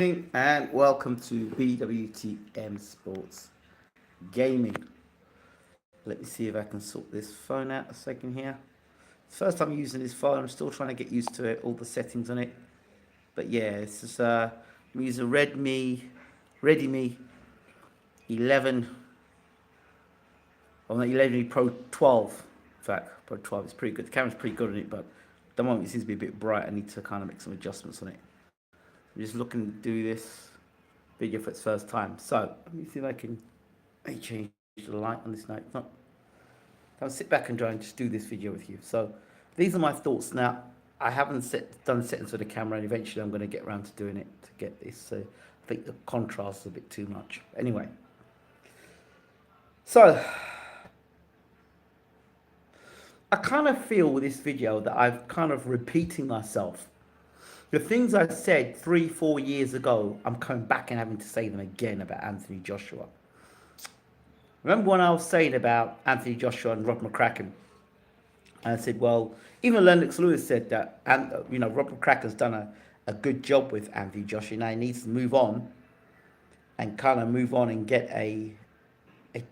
And welcome to BWTM Sports Gaming. Let me see if I can sort this phone out a second here. First time using this phone, I'm still trying to get used to it, all the settings on it. But yeah, this is I'm using Redmi 11, or not 11 Pro 12. In fact, Pro 12 is pretty good. The camera's pretty good on it, but at the moment it seems to be a bit bright. I need to kind of make some adjustments on it. I'm just looking to do this video for its first time. So let me see if I can change the light on this night. Not, I'll sit back and try and just do this video with you. So these are my thoughts now. I haven't done settings for the camera, and eventually I'm going to get around to doing it to get this. I think the contrast is a bit too much. Anyway, so I kind of feel with this video that I'm kind of repeating myself. The things I said 3-4 years ago, I'm coming back and having to say them again about Anthony Joshua. Remember when I was saying about Anthony Joshua and Rob McCracken? And I said, well, even Lennox Lewis said that, and Rob McCracken's done a good job with Anthony Joshua. Now he needs to move on and get a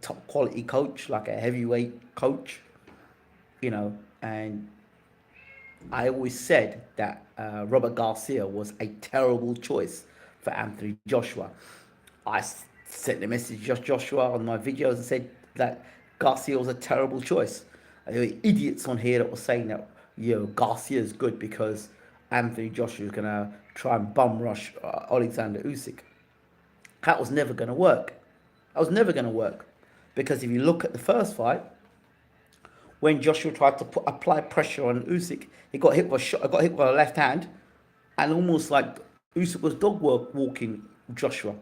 top quality coach, like a heavyweight coach, and I always said that Robert Garcia was a terrible choice for Anthony Joshua. I sent a message to Joshua on my videos and said that Garcia was a terrible choice. There were idiots on here that were saying that Garcia is good because Anthony Joshua is going to try and bum rush Alexander Usyk. That was never going to work. That was never going to work because if you look at the first fight, when Joshua tried to apply pressure on Usyk, he got hit with a shot. Got hit with a left hand, and almost like Usyk was walking Joshua.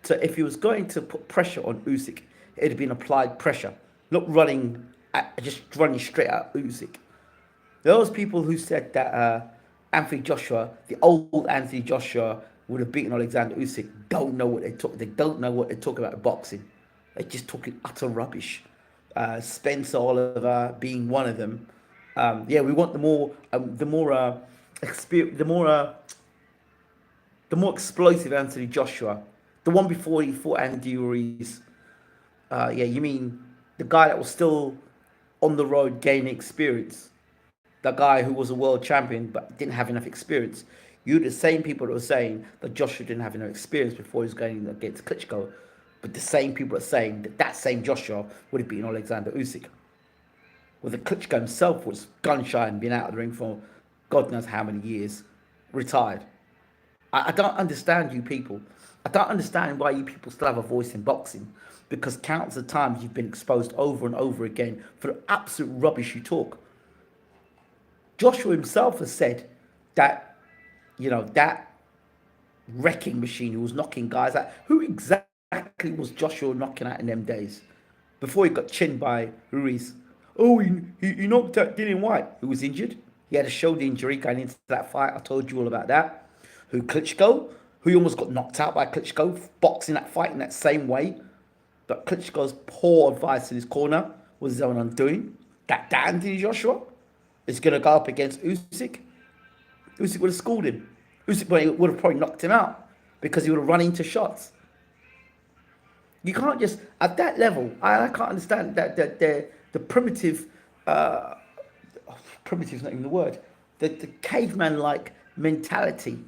So if he was going to put pressure on Usyk, it had been applied pressure, not just running straight at Usyk. Those people who said that Anthony Joshua, the old Anthony Joshua, would have beaten Alexander Usyk, don't know what they talk. They don't know what they talk about boxing. They're just talking utter rubbish. Spencer Oliver being one of them. We want the more explosive Anthony Joshua, the one before he fought Andy Ruiz. You mean the guy that was still on the road gaining experience, the guy who was a world champion but didn't have enough experience. You're the same people that were saying that Joshua didn't have enough experience before he was going against Klitschko. But the same people are saying that same Joshua would have beaten Alexander Usyk. Well, the Klitschko himself was gun shy and been out of the ring for God knows how many years, retired. I don't understand you people. I don't understand why you people still have a voice in boxing, because countless of times you've been exposed over and over again for the absolute rubbish you talk. Joshua himself has said that, that wrecking machine who was knocking guys out. Who exactly was Joshua knocking out in them days? Before he got chinned by Ruiz. Oh, he knocked out Dillian White, who was injured. He had a shoulder injury going into that fight. I told you all about that. Who Klitschko, who almost got knocked out by Klitschko, boxing that fight in that same way. But Klitschko's poor advice in his corner was his own undoing. That Anthony Joshua is going to go up against Usyk. Usyk would have schooled him. Usyk would have probably knocked him out because he would have run into shots. You can't just, at that level, I can't understand that the primitive, primitive's not even the word, the caveman-like mentality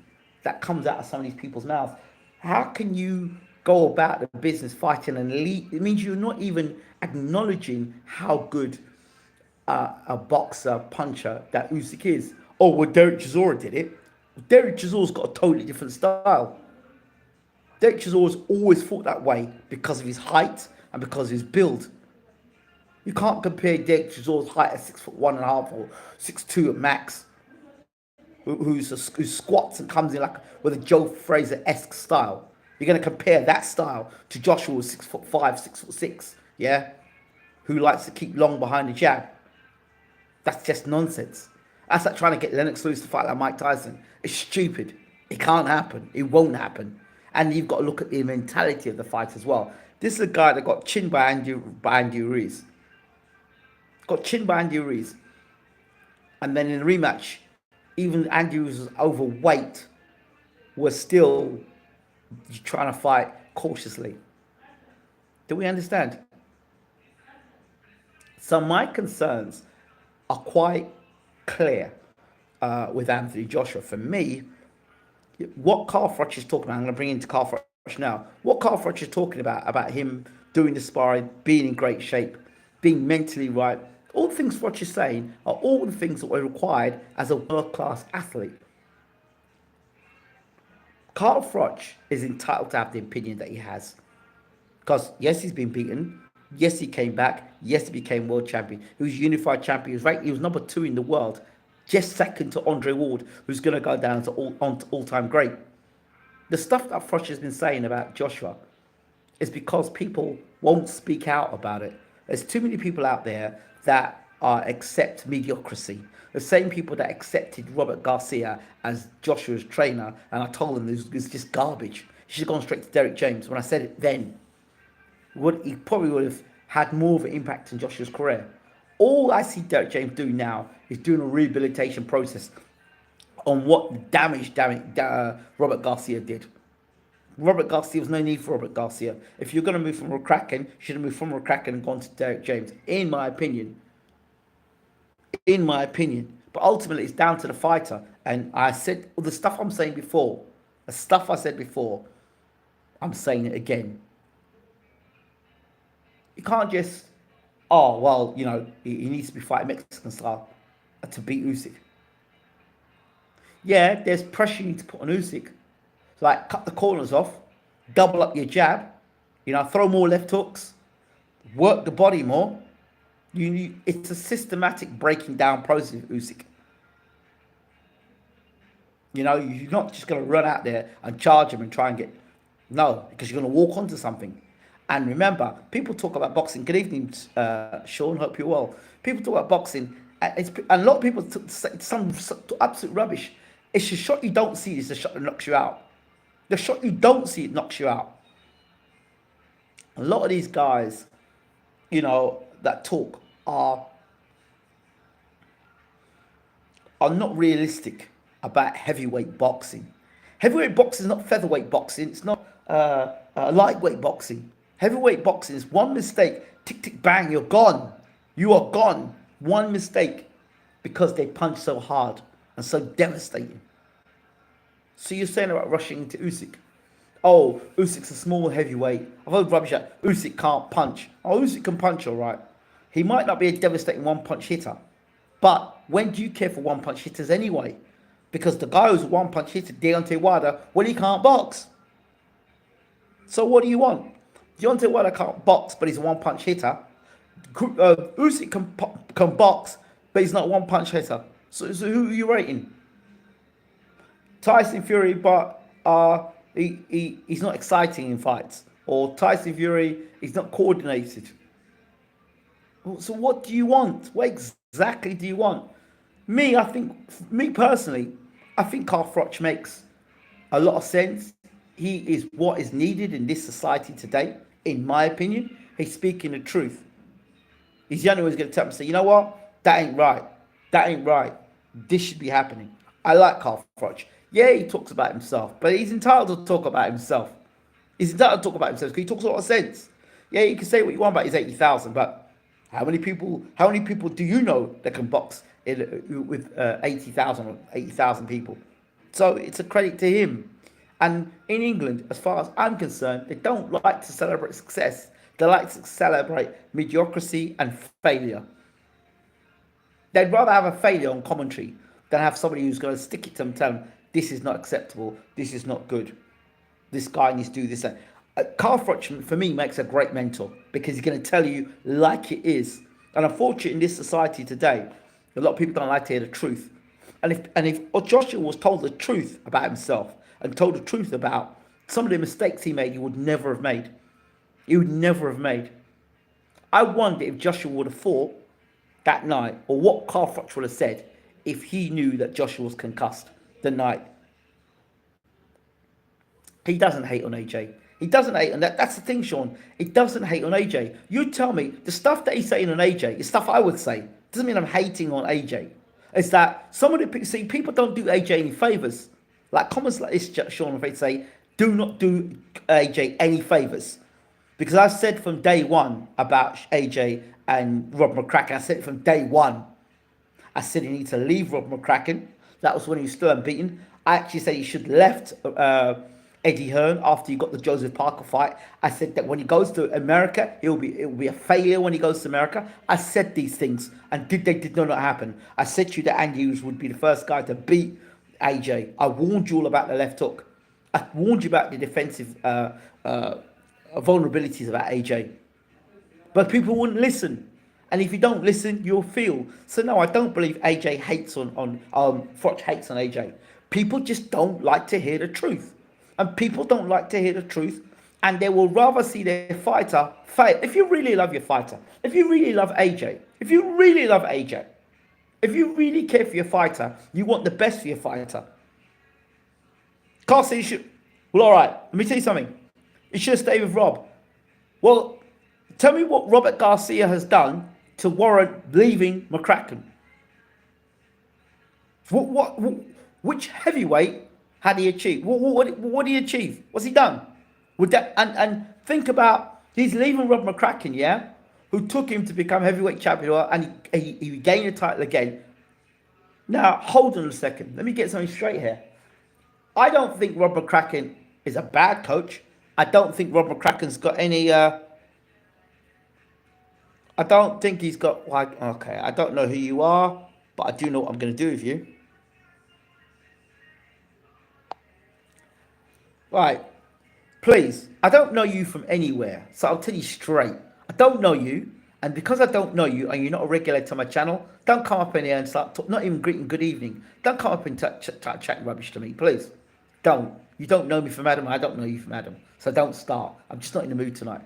that comes out of some of these people's mouths. How can you go about the business fighting an elite? It means you're not even acknowledging how good a boxer, puncher that Usyk is. Oh, well, Derek Chisora did it. Derek Chisora's got a totally different style. Derek Chisora's always fought that way because of his height and because of his build. You can't compare Derek Chisora's height at 6'1.5" or 6'2" at max, who squats and comes in like with a Joe Fraser-esque style. You're going to compare that style to Joshua who's 6'5", 6'6", yeah, who likes to keep long behind the jab. That's just nonsense. That's like trying to get Lennox Lewis to fight like Mike Tyson. It's stupid. It can't happen. It won't happen. And you've got to look at the mentality of the fight as well. This is a guy that got chinned by Andy Ruiz. Got chinned by Andy Ruiz. And then in the rematch, even Andy Ruiz was overweight, was still You're trying to fight cautiously. Do we understand? So my concerns are quite clear with Anthony Joshua. For me, what Carl Froch is talking about, I'm going to bring into Carl Froch now. What Carl Froch is talking about him doing the sparring, being in great shape, being mentally right, all the things Froch is saying are all the things that were required as a world-class athlete. Carl Froch is entitled to have the opinion that he has. Because yes, he's been beaten. Yes, he came back. Yes, he became world champion. He was unified champion. He was right. He was number 2 in the world, just second to Andre Ward, who's going to go down to all-time great. The stuff that Froch has been saying about Joshua is because people won't speak out about it. There's too many people out there that accept mediocrity. The same people that accepted Robert Garcia as Joshua's trainer, and I told them this was just garbage. He should have gone straight to Derek James. When I said it then, he probably would have had more of an impact in Joshua's career. All I see Derek James doing now is doing a rehabilitation process on what damage Robert Garcia did. Robert Garcia was no need for Robert Garcia. If you're going to move from McCracken, you should have moved from McCracken and gone to Derek James, in my opinion. In my opinion. But ultimately, it's down to the fighter. And I said, the stuff I'm saying before, the stuff I said before, I'm saying it again. You can't just, oh, well, he needs to be fighting Mexican style to beat Usyk. Yeah, there's pressure you need to put on Usyk. Like, cut the corners off, double up your jab, throw more left hooks, work the body more. It's a systematic breaking down process of Usyk. You're not just going to run out there and charge him and try and get... No, because you're going to walk onto something. And remember, people talk about boxing. Good evening, Sean. Hope you're well. People talk about boxing, and a lot of people say some absolute rubbish. It's the shot you don't see is the shot that knocks you out. The shot you don't see, it knocks you out. A lot of these guys, that talk are not realistic about heavyweight boxing. Heavyweight boxing is not featherweight boxing. It's not lightweight boxing. Heavyweight boxing is one mistake, tick, tick, bang, you're gone. You are gone. One mistake because they punch so hard and so devastating. So you're saying about rushing into Usyk. Oh, Usyk's a small heavyweight. I've heard rubbish that Usyk can't punch. Oh, Usyk can punch all right. He might not be a devastating one-punch hitter. But when do you care for one-punch hitters anyway? Because the guy who's a one-punch hitter, Deontay Wilder, well, he can't box. So what do you want? Deontay Wilder can't box, but he's a one-punch hitter. Usyk can box, but he's not a one-punch hitter. So who are you rating? Tyson Fury, but he's not exciting in fights. Or Tyson Fury, he's not coordinated. So what do you want? What exactly do you want? Me personally, I think Carl Froch makes a lot of sense. He is what is needed in this society today, in my opinion. He's speaking the truth. He's the only one who's going to tell me, say, you know what? That ain't right. That ain't right. This should be happening. I like Carl Froch. Yeah, he talks about himself, but he's entitled to talk about himself. He's entitled to talk about himself because he talks a lot of sense. Yeah, you can say what you want about his 80,000, but how many people do you know that can box with 80,000 or 80,000 people? So it's a credit to him. And in England, as far as I'm concerned, they don't like to celebrate success. They like to celebrate mediocrity and failure. They'd rather have a failure on commentary than have somebody who's going to stick it to them and tell them, this is not acceptable, this is not good, this guy needs to do this. Carl Froch, for me, makes a great mentor because he's going to tell you like it is. And unfortunately, in this society today, a lot of people don't like to hear the truth. And if Joshua was told the truth about himself and told the truth about some of the mistakes he made, he would never have made. He would never have made. I wonder if Joshua would have fought that night, or what Carl Froch would have said if he knew that Joshua was concussed the night. He doesn't hate on AJ. He doesn't hate on that. That's the thing, Sean. He doesn't hate on AJ. You tell me the stuff that he's saying on AJ is stuff I would say. Doesn't mean I'm hating on AJ. It's that some of the people don't do AJ any favors. Like comments like this, Sean, if they say Do not do AJ any favors. Because I said from day one about AJ and Rob McCracken, I said it from day one. I said he needs to leave Rob McCracken. That was when he was still unbeaten. I actually said he should have left Eddie Hearn after he got the Joseph Parker fight. I said that when he goes to America, it will be a failure when he goes to America. I said these things, and they did not happen. I said to you that Andy Hughes would be the first guy to beat AJ. I warned you all about the left hook. I warned you about the defensive vulnerabilities about AJ. But people wouldn't listen. And if you don't listen, you'll feel. So no, I don't believe AJ hates on Froch hates on AJ. People just don't like to hear the truth. And people don't like to hear the truth. And they will rather see their fighter fail. If you really love your fighter, if you really love AJ, if you really love AJ, if you really care for your fighter, you want the best for your fighter. Can't say you should. Well, all right, let me tell you something. You should have stayed with Rob. Well, tell me what Robert Garcia has done to warrant leaving McCracken. Which heavyweight had he achieved? What did he achieve? What's he done? With that, and think about, he's leaving Rob McCracken, yeah, who took him to become heavyweight champion, and he gained the title again. Now, hold on a second. Let me get something straight here. I don't think Rob McCracken is a bad coach. I don't think Rob McCracken's got any. I don't think he's got, like, okay, I don't know who you are, but I do know what I'm going to do with you. Right. Please, I don't know you from anywhere, so I'll tell you straight. I don't know you, and because I don't know you, and you're not a regular to my channel, don't come up in here and start not even greeting good evening. Don't come up and start chatting rubbish to me, please. Don't. You don't know me from Adam, I don't know you from Adam. So don't start. I'm just not in the mood tonight.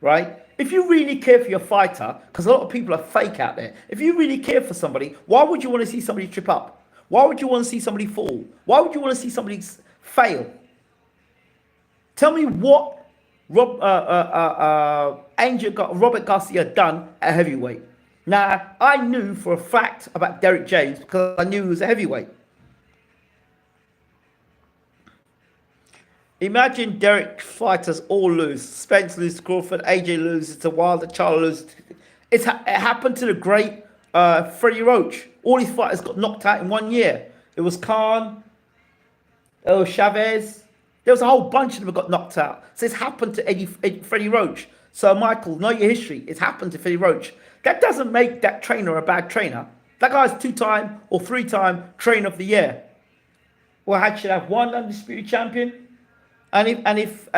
Right? If you really care for your fighter, because a lot of people are fake out there, if you really care for somebody, why would you want to see somebody trip up? Why would you want to see somebody fall? Why would you want to see somebody fail? Tell me what Robert Garcia done at heavyweight. Now, I knew for a fact about Derek James because I knew he was a heavyweight. Imagine Derek fighters all lose. Spence loses to Crawford, AJ loses to Wilder, Charlo loses. It happened to the great Freddie Roach. All his fighters got knocked out in 1 year. It was Khan, it was Chavez. There was a whole bunch of them that got knocked out. So it's happened to Freddie Roach. So Michael, know your history. It's happened to Freddie Roach. That doesn't make that trainer a bad trainer. That guy's 2-time or 3-time trainer of the year. Well, I should have one undisputed champion. And if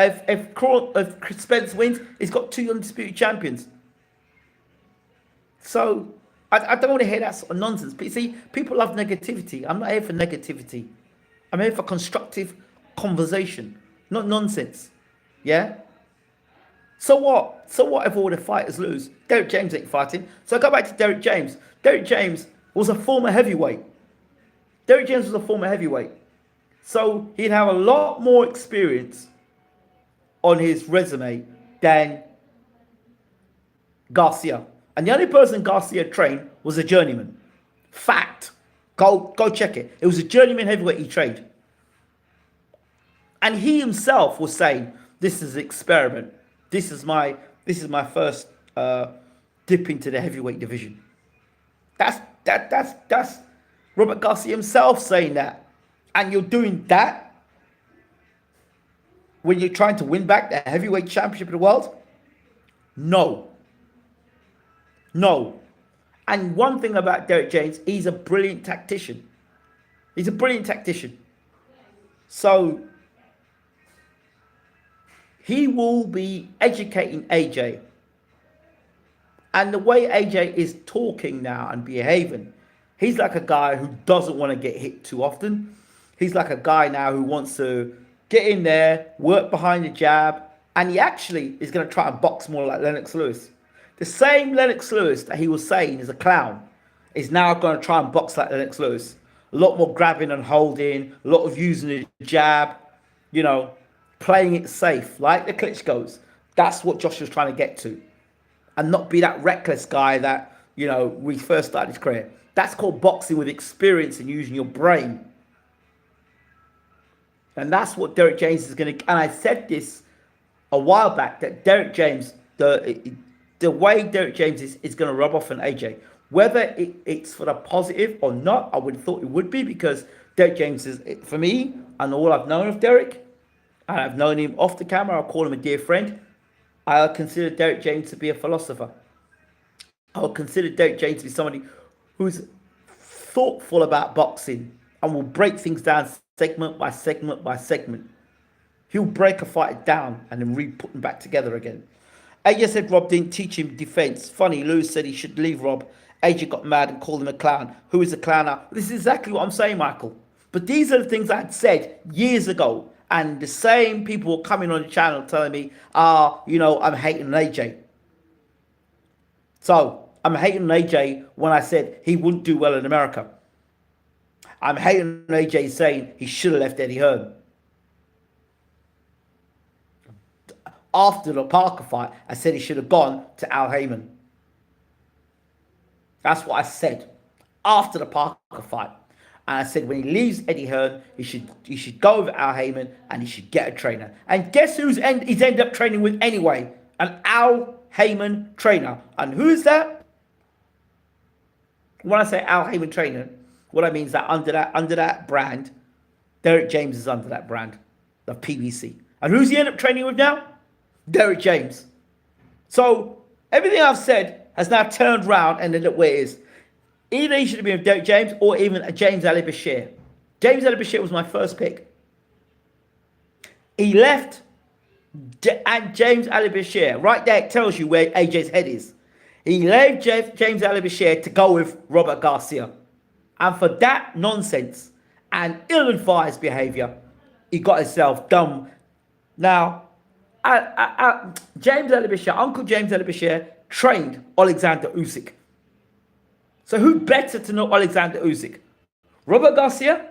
Spence wins, he's got 2 undisputed champions. So I don't want to hear that sort of nonsense. But you see, people love negativity. I'm not here for negativity. I'm here for constructive conversation, not nonsense. Yeah? So what? So what if all the fighters lose? Derek James ain't fighting. So I go back to Derek James. Derek James was a former heavyweight. Derek James was a former heavyweight. So he'd have a lot more experience on his resume than Garcia. And the only person Garcia trained was a journeyman. Fact. Go check it. It was a journeyman heavyweight he trained. And he himself was saying, this is an experiment. This is my first dip into the heavyweight division. That's Robert Garcia himself saying that. And you're doing that when you're trying to win back the heavyweight championship of the world? No. No. And one thing about Derek James, he's a brilliant tactician. He's a brilliant tactician. So he will be educating AJ. And the way AJ is talking now and behaving, he's like a guy who doesn't want to get hit too often. He's like a guy now who wants to get in there, work behind the jab, and he actually is going to try and box more like Lennox Lewis. The same Lennox Lewis that he was saying is a clown is now going to try and box like Lennox Lewis. A lot more grabbing and holding, a lot of using the jab, you know, playing it safe, like the Klitschko's. That's what Joshua's trying to get to. And not be that reckless guy that, you know, when he first started his career. That's called boxing with experience and using your brain. And that's what Derek James is going to. And I said this a while back that Derek James, the way Derek James is going to rub off on AJ, whether it's for the positive or not, I would have thought it would be because Derek James is, for me, and all I've known of Derek, and I've known him off the camera, I call him a dear friend. I consider Derek James to be a philosopher. I would consider Derek James to be somebody who's thoughtful about boxing and will break things down segment by segment by segment. He'll break a fight down and then re-put them back together again. AJ said Rob didn't teach him defense. Funny, Lewis said he should leave Rob. AJ got mad and called him a clown. Who is a clown now? This is exactly what I'm saying, Michael. But these are the things I had said years ago. And the same people were coming on the channel telling me, I'm hating AJ. So, I'm hating AJ when I said he wouldn't do well in America. I'm hating AJ saying he should have left Eddie Hearn. After the Parker fight, I said he should have gone to Al Heyman. That's what I said after the Parker fight. And I said when he leaves Eddie Hearn, he should go with Al Heyman and he should get a trainer. And guess he's ended up training with anyway? An Al Heyman trainer. And who is that? When I say Al Heyman trainer, what I mean is that under that brand, Derek James is under that brand, the PBC. And who's he end up training with now? Derek James. So everything I've said has now turned round and ended up where it is. Either he should have been with Derek James or even a James Ali Bashir. James Ali Bashir was my first pick. He left and James Ali Bashir. Right there, it tells you where AJ's head is. He left James Ali Bashir to go with Robert Garcia. And for that nonsense and ill-advised behaviour, he got himself done. Now, James Ali Bashir, Uncle James Ali Bashir, trained Alexander Usyk. So who better to know Alexander Usyk? Robert Garcia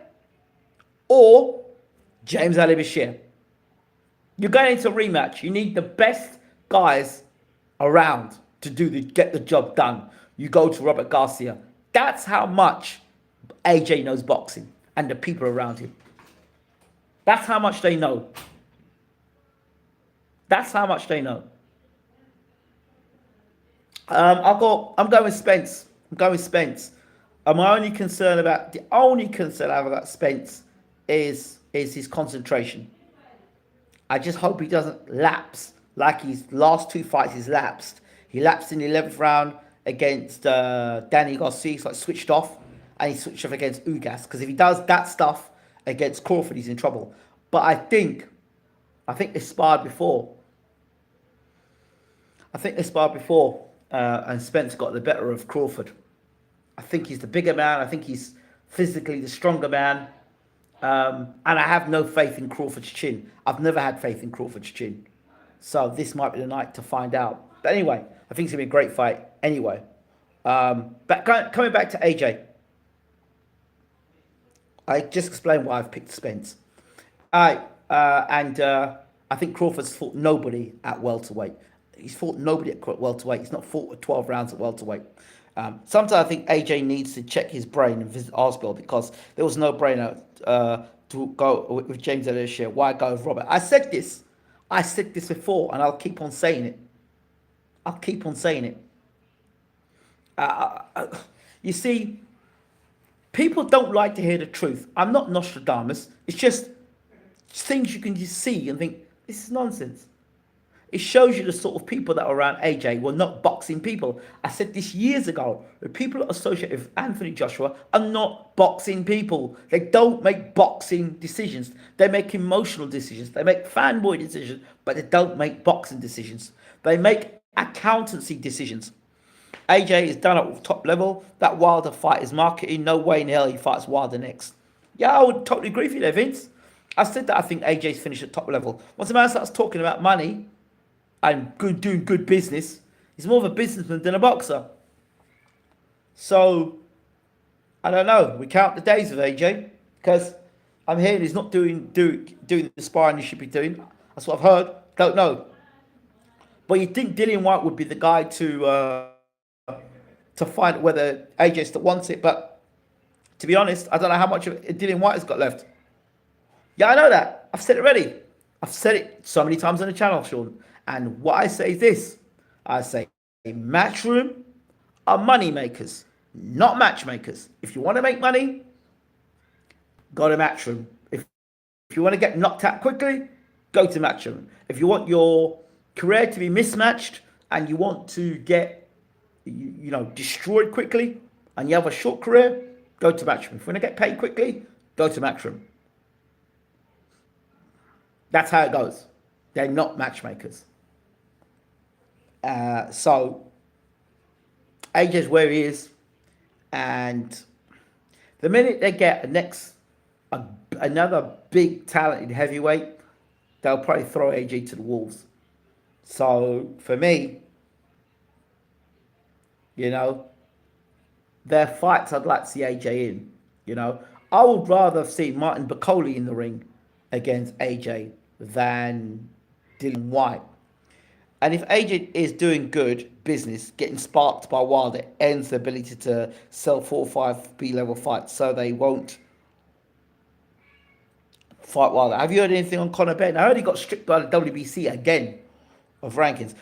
or James Ali Bashir? You're going into a rematch. You need the best guys around to get the job done. You go to Robert Garcia. That's how much AJ knows boxing and the people around him. That's how much they know. That's how much they know. I'm going with Spence. My only concern I've about Spence is his concentration. I just hope he doesn't lapse like his last two fights he's lapsed. He lapsed in the 11th round against Danny Garcia. He's like switched off, and he switched off against Ugas. Because if he does that stuff against Crawford, he's in trouble. But I think they sparred before. And Spence got the better of Crawford. I think he's the bigger man. I think he's physically the stronger man. And I have no faith in Crawford's chin. I've never had faith in Crawford's chin. So this might be the night to find out. But anyway, I think it's going to be a great fight anyway. But coming back to AJ. I just explained why I've picked Spence. I think Crawford's fought nobody at welterweight. He's fought nobody at welterweight. He's not fought 12 rounds at welterweight. Sometimes I think AJ needs to check his brain and visit hospital because there was no brainer to go with James Elishia. Why go with Robert? I said this before, and I'll keep on saying it. You see, people don't like to hear the truth. I'm not Nostradamus. It's just things you can just see and think, this is nonsense. It shows you the sort of people that are around AJ were not boxing people. I said this years ago. The people associated with Anthony Joshua are not boxing people. They don't make boxing decisions. They make emotional decisions. They make fanboy decisions, but they don't make boxing decisions. They make accountancy decisions. AJ is done at top level. That Wilder fight is marketing. No way in hell he fights Wilder next. Yeah, I would totally agree with you there, Vince. I said that I think AJ's finished at top level. Once a man starts talking about money and doing good business, he's more of a businessman than a boxer. So, I don't know. We count the days of AJ because I'm hearing he's not doing the sparring he should be doing. That's what I've heard. Don't know. But you think Dillian White would be the guy to find whether AJ still wants it. But to be honest, I don't know how much of Dillian White has got left. Yeah, I know that. I've said it already. I've said it so many times on the channel, Sean. And what I say is this: I say Matchroom are money makers, not matchmakers. If you want to make money, go to Matchroom. If you want to get knocked out quickly, go to Matchroom. If you want your career to be mismatched and you want to get destroyed quickly and you have a short career, go to Matchroom. If you want to get paid quickly, go to Matchroom. That's how it goes. They're not matchmakers. So AJ's where he is, and the minute they get another big talented heavyweight, they'll probably throw AJ to the wolves. So for me, you know, their fights I'd like to see AJ in. You know, I would rather see Martin Bakoli in the ring against AJ than Dillian White. And if AJ is doing good business, getting sparked by Wilder ends the ability to sell 4 or 5 B-level fights, so they won't fight Wilder. Have you heard anything on Conor Benn? I heard he got stripped by the WBC again of rankings.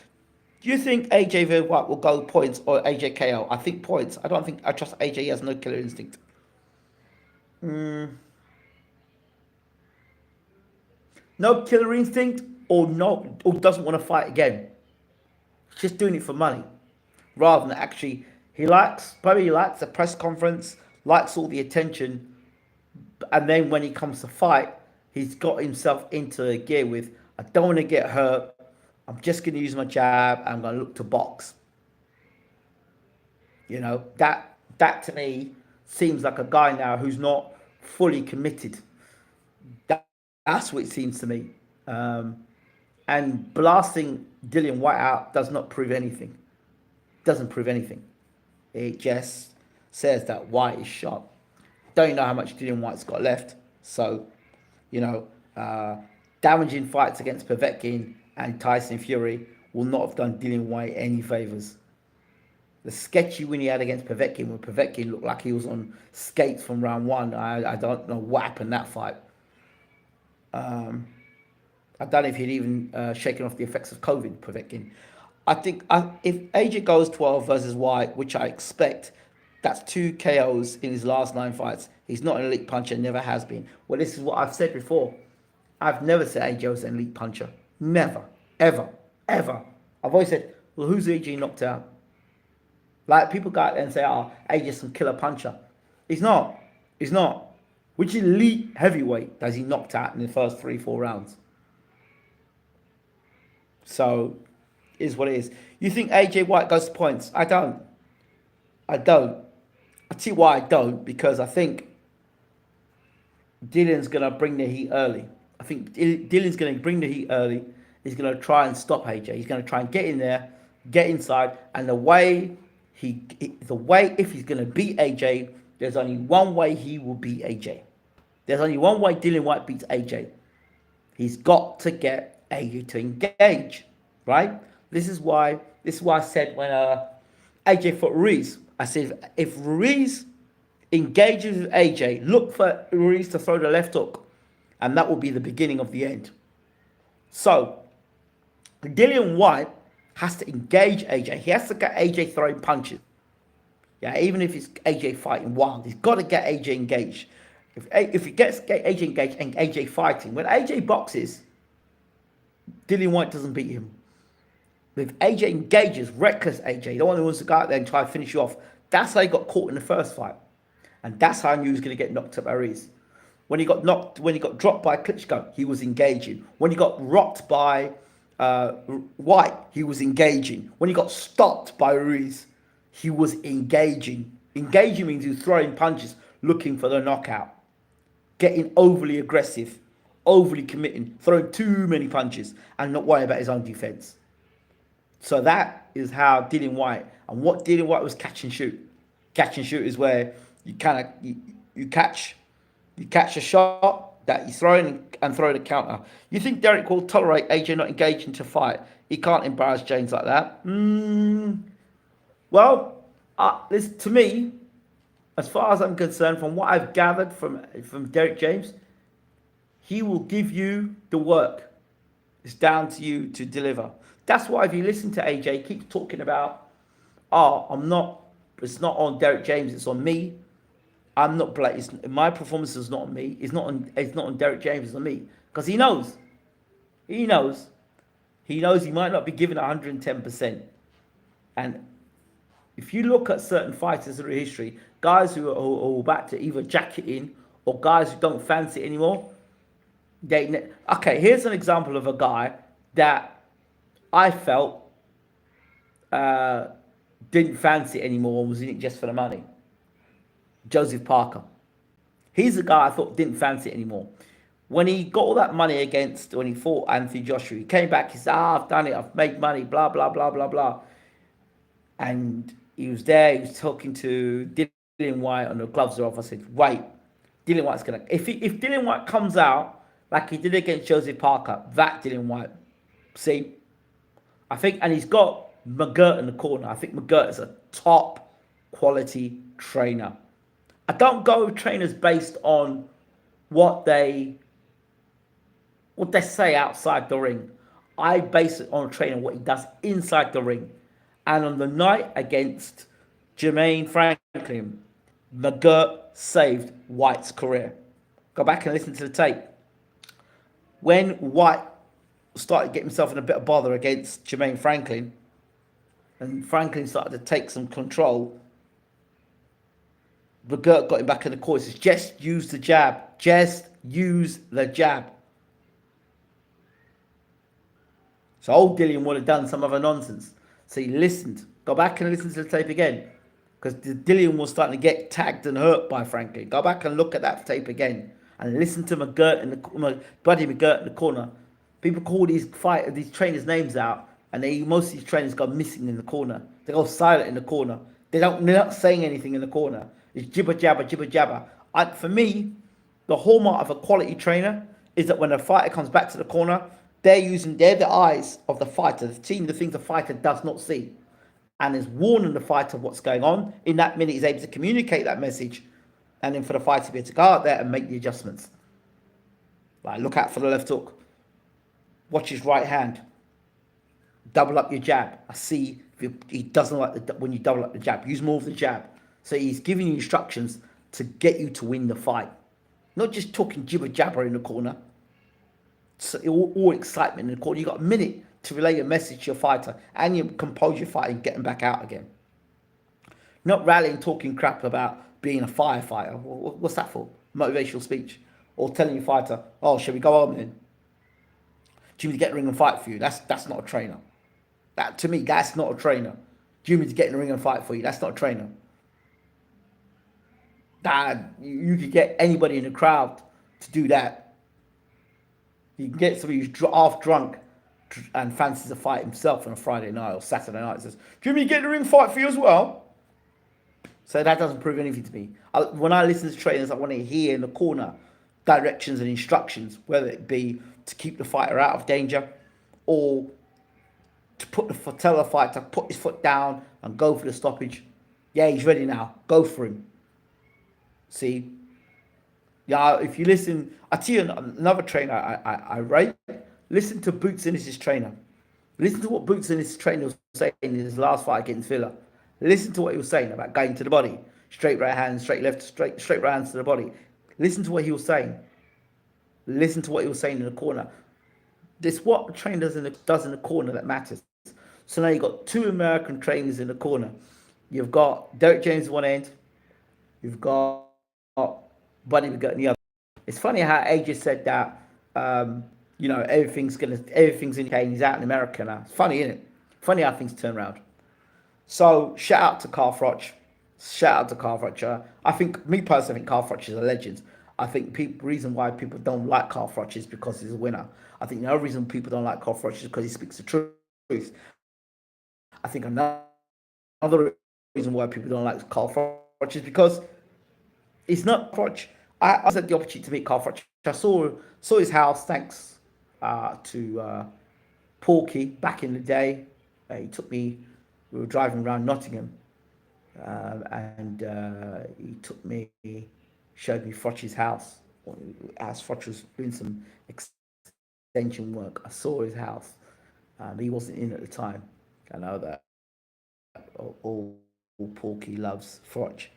Do you think AJ Very White will go points or AJ KO? I think points. I don't think I trust AJ. He has no killer instinct. No killer instinct, or no, or doesn't want to fight again. Just doing it for money, rather than actually. He likes the press conference, likes all the attention, and then when he comes to fight, he's got himself into a gear with, I don't want to get hurt. I'm just going to use my jab. I'm going to look to box. You know, that to me seems like a guy now who's not fully committed. That's what it seems to me. And blasting Dillian White out does not prove anything. Doesn't prove anything. It just says that White is sharp. Don't know how much Dillian White's got left. So, you know, damaging fights against Povetkin and Tyson Fury will not have done Dillian White any favours. The sketchy win he had against Povetkin, when Povetkin looked like he was on skates from round one, I don't know what happened that fight. I don't know if he'd even shaken off the effects of COVID, Povetkin. I think if AJ goes 12 versus White, which I expect, that's 2 KOs in his last 9 fights. He's not an elite puncher, never has been. Well, this is what I've said before. I've never said AJ was an elite puncher. Never. Ever. Ever. I've always said, well, who's AJ knocked out? Like, people go out there and say, oh, AJ's some killer puncher. He's not. He's not. Which elite heavyweight does he knocked out in the first 3-4 rounds? So, is what it is. You think AJ White goes to points? I don't. I don't. I'll tell you why I don't. Because I think Dillian's going to bring the heat early. I think Dillian's going to bring the heat early. He's going to try and stop AJ. He's going to try and get in there, get inside. And if he's going to beat AJ, there's only one way he will beat AJ. There's only one way Dillian White beats AJ. He's got to get AJ to engage, right? This is why I said when AJ fought Ruiz, I said if Ruiz engages with AJ, look for Ruiz to throw the left hook, and that will be the beginning of the end. So Dillian White has to engage AJ. He has to get AJ throwing punches. Yeah, even if it's AJ fighting wild, he's got to get AJ engaged. If he gets AJ engaged and AJ fighting, when AJ boxes, Dillian White doesn't beat him. If AJ engages, reckless AJ, the one who wants to go out there and try to finish you off, that's how he got caught in the first fight. And that's how I knew he was going to get knocked up by Ruiz. When he got dropped by Klitschko, he was engaging. When he got rocked by White, he was engaging. When he got stopped by Ruiz, he was engaging. Engaging means he was throwing punches, looking for the knockout. Getting overly aggressive, overly committing, throwing too many punches, and not worrying about his own defense. So that is how Dillian White, and what Dillian White was catch and shoot. Catch and shoot is where you catch a shot that you throw in and throw the counter. You think Derek will tolerate AJ not engaging to fight? He can't embarrass James like that. Well, to me, as far as I'm concerned, from what I've gathered from Derek James, He will give you the work. It's down to you to deliver. That's why if you listen to AJ, he keeps talking about, oh, I'm not, it's not on Derek James, it's on me. I'm not black. My performance is not on me. It's not on. It's not on Derek James. It's on me because he knows. He knows. He knows he might not be given 110%. And if you look at certain fighters through history, guys who are back to either jacket in or guys who don't fancy it anymore, okay. Here's an example of a guy that I felt uh, didn't fancy it anymore and was in it just for the money. Joseph Parker. He's the guy I thought didn't fancy it anymore. When he got all that money when he fought Anthony Joshua, he came back, he said, I've done it, I've made money, blah, blah, blah, blah, blah. And he was there, he was talking to Dillian White, and the gloves are off. I said, wait, Dillian White's going to, if Dillian White comes out like he did against Joseph Parker, that Dillian White, see, I think, and he's got McGirt in the corner. I think McGirt is a top quality trainer. I don't go with trainers based on what they say outside the ring. I base it on a trainer what he does inside the ring. And on the night against Jermaine Franklin, McGirt saved White's career. Go back and listen to the tape. When White started getting himself in a bit of bother against Jermaine Franklin, and Franklin started to take some control, McGirt got him back in the corner. He says, just use the jab. Just use the jab. So old Dillian would have done some other nonsense. So he listened. Go back and listen to the tape again. Because Dillian was starting to get tagged and hurt by Franklin. Go back and look at that tape again. And listen to McGirt Buddy McGirt in the corner. People call these trainers' names out. And most of these trainers go missing in the corner. They go silent in the corner. They're not saying anything in the corner. It's jibber jabber, jibber jabber. For me, the hallmark of a quality trainer is that when a fighter comes back to the corner, they're the eyes of the fighter, seeing the things the fighter does not see, and is warning the fighter what's going on. In that minute, he's able to communicate that message, and then for the fighter to be able to go out there and make the adjustments. Like, look out for the left hook. Watch his right hand. Double up your jab. I see he doesn't like when you double up the jab. Use more of the jab. So he's giving you instructions to get you to win the fight. Not just talking jibber jabber in the corner. So all excitement in the corner. You got a minute to relay your message to your fighter, and you compose your fight and get them back out again. Not rallying, talking crap about being a firefighter. What's that for? Motivational speech, or telling your fighter, "Oh, shall we go home then? Do you need to get in the ring and fight for you?" That's not a trainer. That, to me, that's not a trainer. Do you need to get in the ring and fight for you? That's not a trainer. You could get anybody in the crowd to do that. You can get somebody who's half drunk and fancies a fight himself on a Friday night or Saturday night and says, "Do you mean get in the ring fight for you as well?" So that doesn't prove anything to me. When I listen to trainers, I want to hear in the corner directions and instructions, whether it be to keep the fighter out of danger or to tell the fighter to put his foot down and go for the stoppage. Yeah, he's ready now. Go for him. See? Yeah, if you listen, I tell you another trainer I rate. Listen to Boots Ennis' trainer. Listen to what Boots Ennis' trainer was saying in his last fight against Villa. Listen to what he was saying about going to the body. Straight right hand, straight left, straight right hands to the body. Listen to what he was saying. Listen to what he was saying in the corner. This what the trainer does in the corner that matters. So now you've got two American trainers in the corner. You've got Derek James at one end. You've got Buddy McGirt on the other. It's funny how AJ said that, everything's in UK and he's out in America now. It's funny, isn't it? Funny how things turn around. So shout out to Carl Froch. I think Carl Froch is a legend. I think reason why people don't like Carl Froch is because he's a winner. I think the other reason people don't like Carl Froch is because he speaks the truth. I think another reason why people don't like Carl Froch is because it's not Froch. I had the opportunity to meet Carl Froch. I saw his house thanks to Porky back in the day. He took me. We were driving around Nottingham, and he showed me Froch's house. as Froch was doing some extension work. I saw his house. He wasn't in at the time. I know that all Porky loves Froch.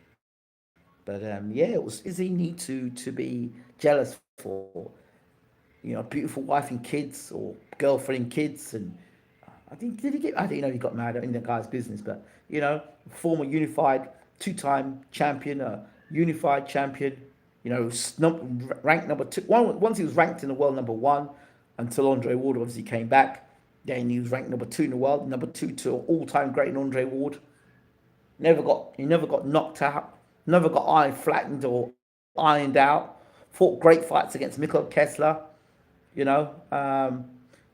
But yeah, is he need to be jealous for beautiful wife and kids or girlfriend and kids and I think did he get? I didn't know he got married in the guy's business, but former unified two-time champion, unified champion. Ranked number two. Once he was ranked in the world number one, until Andre Ward obviously came back. Then he was ranked number two in the world, number two to all-time great in Andre Ward. He never got knocked out, never got flattened or ironed out. Fought great fights against Mikkel Kessler, you know,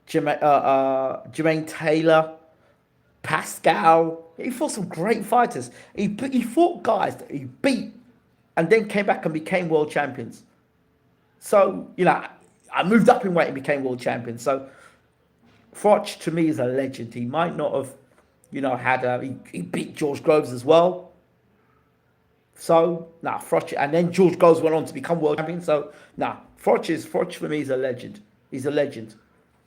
Jermaine Taylor, Pascal. He fought some great fighters. He fought guys that he beat and then came back and became world champions. So, I moved up in weight and became world champion. So, Froch to me is a legend. He might not have, he beat George Groves as well. So, Froch, and then George Groves went on to become world champion. So, Froch for me is a legend. He's a legend.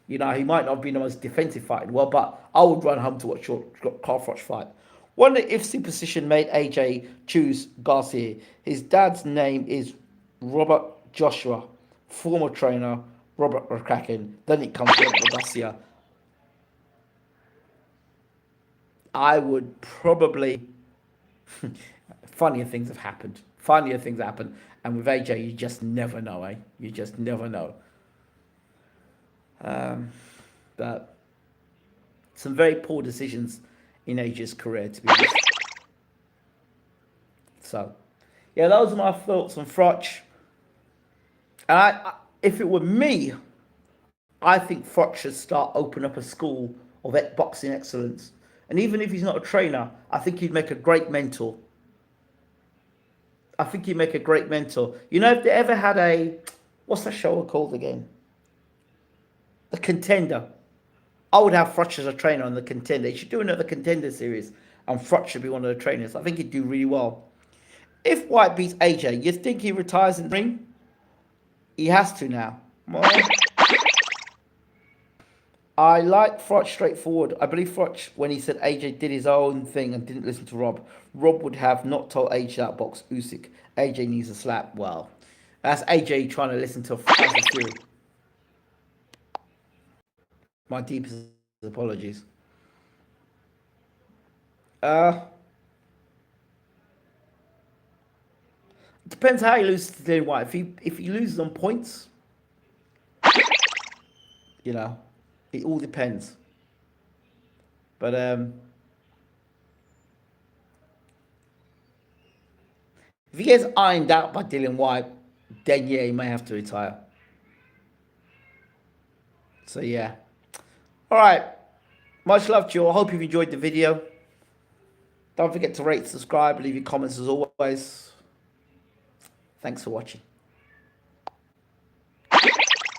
He might not have been the most defensive fighter in the world, but I would run home to watch Carl Froch fight. Wonder if superstition made AJ choose Garcia. His dad's name is Robert Joshua, former trainer Robert McCracken. Then it comes to Garcia. I would probably. Funnier things have happened. And with AJ, you just never know, eh? You just never know. But some very poor decisions in AJ's career, to be honest. So, yeah, those are my thoughts on Froch. And if it were me, I think Froch should open up a school of boxing excellence. And even if he's not a trainer, I think he'd make a great mentor. If they ever had what's that show called again? The Contender. I would have Froch as a trainer on The Contender. He should do another Contender series, and Froch should be one of the trainers. I think he'd do really well. If White beats AJ, you think he retires in the ring? He has to now. Well, I like Froch straightforward. I believe Froch, when he said AJ did his own thing and didn't listen to Rob would have not told AJ that box Usyk. AJ needs a slap. Well, that's AJ trying to listen to Tyson Fury. My deepest apologies. It depends how he loses to Dillian White. If he loses on points, it all depends. But if he gets ironed out by Dillian White, then yeah, he may have to retire. So yeah. All right. Much love to you all. I hope you've enjoyed the video. Don't forget to rate, subscribe, leave your comments as always. Thanks for watching.